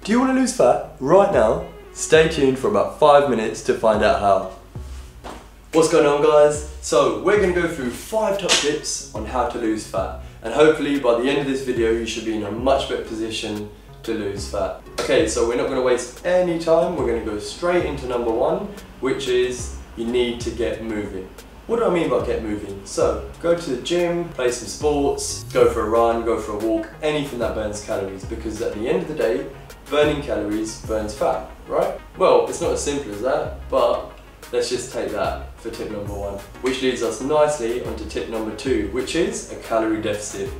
Do you want to lose fat right now? Stay tuned for about 5 minutes to find out how. What's going on, guys? So we're going to go through 5 top tips on how to lose fat, and hopefully by the end of this video you should be in a much better position to lose fat. Okay, so we're not going to waste any time, we're going to go straight into number 1, which is you need to get moving. What do I mean by get moving? So, go to the gym, play some sports, go for a run, go for a walk, anything that burns calories, because at the end of the day, burning calories burns fat, right? Well, it's not as simple as that, but let's just take that for tip number 1. Which leads us nicely onto tip number 2, which is a calorie deficit.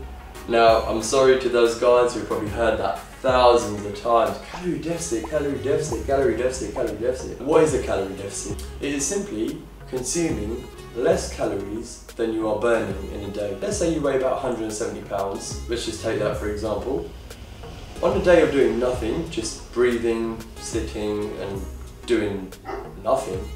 Now, I'm sorry to those guys who've probably heard that thousands of times. Calorie deficit, calorie deficit, calorie deficit, calorie deficit. What is a calorie deficit? It is simply consuming less calories than you are burning in a day. Let's say you weigh about 170 pounds. Let's just take that for example. On a day of doing nothing, just breathing, sitting and doing nothing,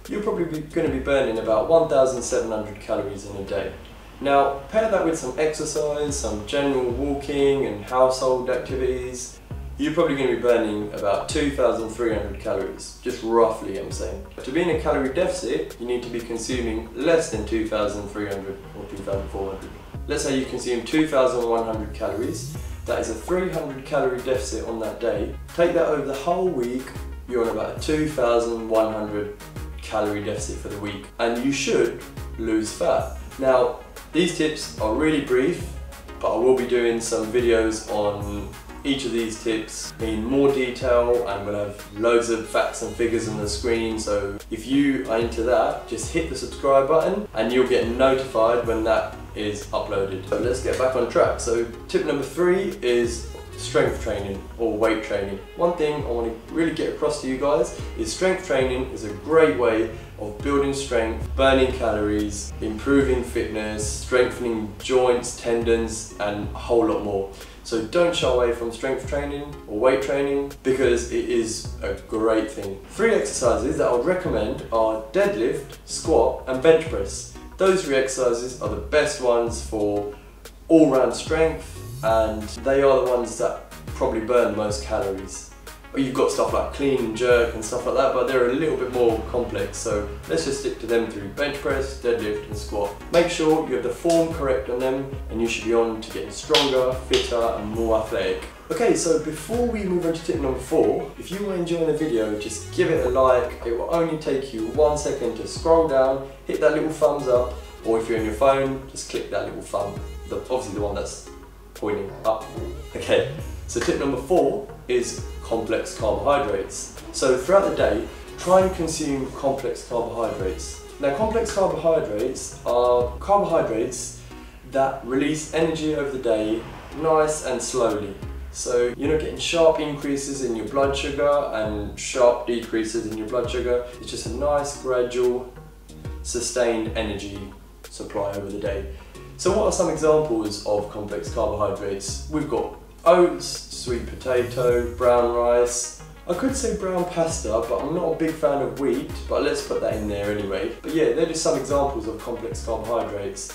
you're probably going to be burning about 1,700 calories in a day. Now, pair that with some exercise, some general walking and household activities, you're probably going to be burning about 2,300 calories, just roughly I'm saying. To be in a calorie deficit, you need to be consuming less than 2,300 or 2,400. Let's say you consume 2,100 calories, that is a 300 calorie deficit on that day. Take that over the whole week, you're on about a 2,100 calorie deficit for the week, and you should lose fat. Now, these tips are really brief, but I will be doing some videos on each of these tips in more detail, and we'll have loads of facts and figures on the screen, so if you are into that, just hit the subscribe button and you'll get notified when that is uploaded. So let's get back on track. So tip number 3 is strength training or weight training. One thing I want to really get across to you guys is strength training is a great way of building strength, burning calories, improving fitness, strengthening joints, tendons and a whole lot more. So don't shy away from strength training or weight training because it is a great thing. 3 exercises that I would recommend are deadlift, squat and bench press. Those 3 exercises are the best ones for all-round strength, and they are the ones that probably burn the most calories. You've got stuff like clean and jerk and stuff like that, but they're a little bit more complex, so let's just stick to them 3: bench press, deadlift and squat. Make sure you have the form correct on them and you should be on to getting stronger, fitter and more athletic. Okay, so before we move on to tip number 4, if you are enjoying the video, just give it a like. It will only take you 1 second to scroll down, hit that little thumbs up, or if you're on your phone, just click that little thumb, obviously the one that's pointing up. Okay, so tip number 4 is complex carbohydrates. So throughout the day, try and consume complex carbohydrates. Now, complex carbohydrates are carbohydrates that release energy over the day nice and slowly. So you're not getting sharp increases in your blood sugar and sharp decreases in your blood sugar. It's just a nice, gradual, sustained energy supply over the day. So what are some examples of complex carbohydrates? We've got oats, sweet potato, brown rice. I could say brown pasta, but I'm not a big fan of wheat, but let's put that in there anyway. But yeah, they're just some examples of complex carbohydrates.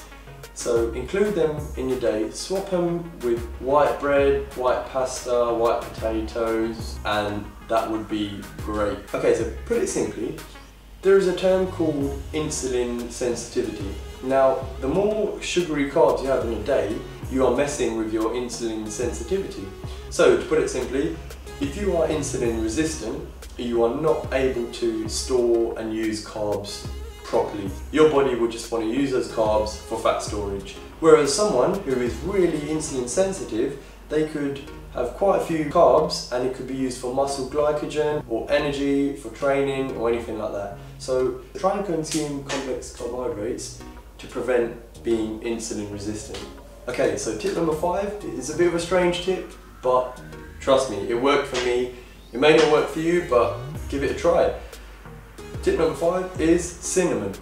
So include them in your day, swap them with white bread, white pasta, white potatoes, and that would be great. Okay, so put it simply, there is a term called insulin sensitivity. Now, the more sugary carbs you have in a day, you are messing with your insulin sensitivity. So, to put it simply, if you are insulin resistant, you are not able to store and use carbs properly. Your body will just want to use those carbs for fat storage. Whereas someone who is really insulin sensitive, they could have quite a few carbs and it could be used for muscle glycogen or energy, for training or anything like that. So try and consume complex carbohydrates to prevent being insulin resistant. Okay, so tip number 5 is a bit of a strange tip, but trust me, it worked for me. It may not work for you, but give it a try. Tip number 5 is cinnamon.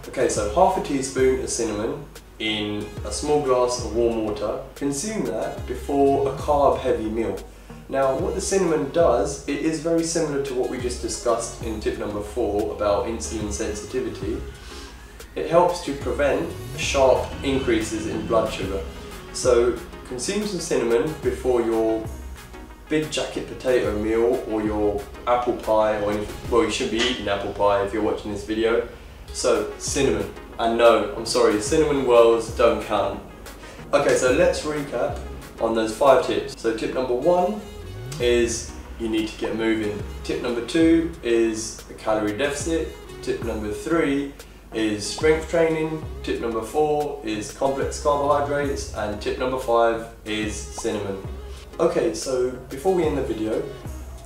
Okay, so half a teaspoon of cinnamon in a small glass of warm water. Consume that before a carb-heavy meal. Now, what the cinnamon does, it is very similar to what we just discussed in tip number 4 about insulin sensitivity. It helps to prevent sharp increases in blood sugar. So consume some cinnamon before your big jacket potato meal or your apple pie or anything. Well, you shouldn't be eating apple pie if you're watching this video. So cinnamon, and no, I'm sorry, cinnamon whirls don't count. Okay, so let's recap on those 5 tips. So tip number 1 is you need to get moving. Tip number 2 is a calorie deficit. Tip number 3 is strength training. Tip number 4 is complex carbohydrates, and tip number 5 is cinnamon. Okay, so before we end the video,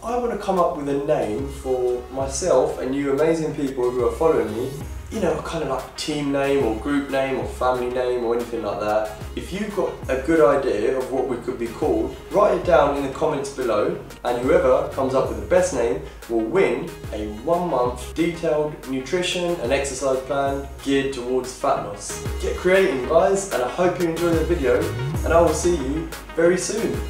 I want to come up with a name for myself and you amazing people who are following me. You know, kind of like team name or group name or family name or anything like that. If you've got a good idea of what we could be called, write it down in the comments below, and whoever comes up with the best name will win a 1-month detailed nutrition and exercise plan geared towards fat loss. Get creating, guys, and I hope you enjoy the video, and I will see you very soon.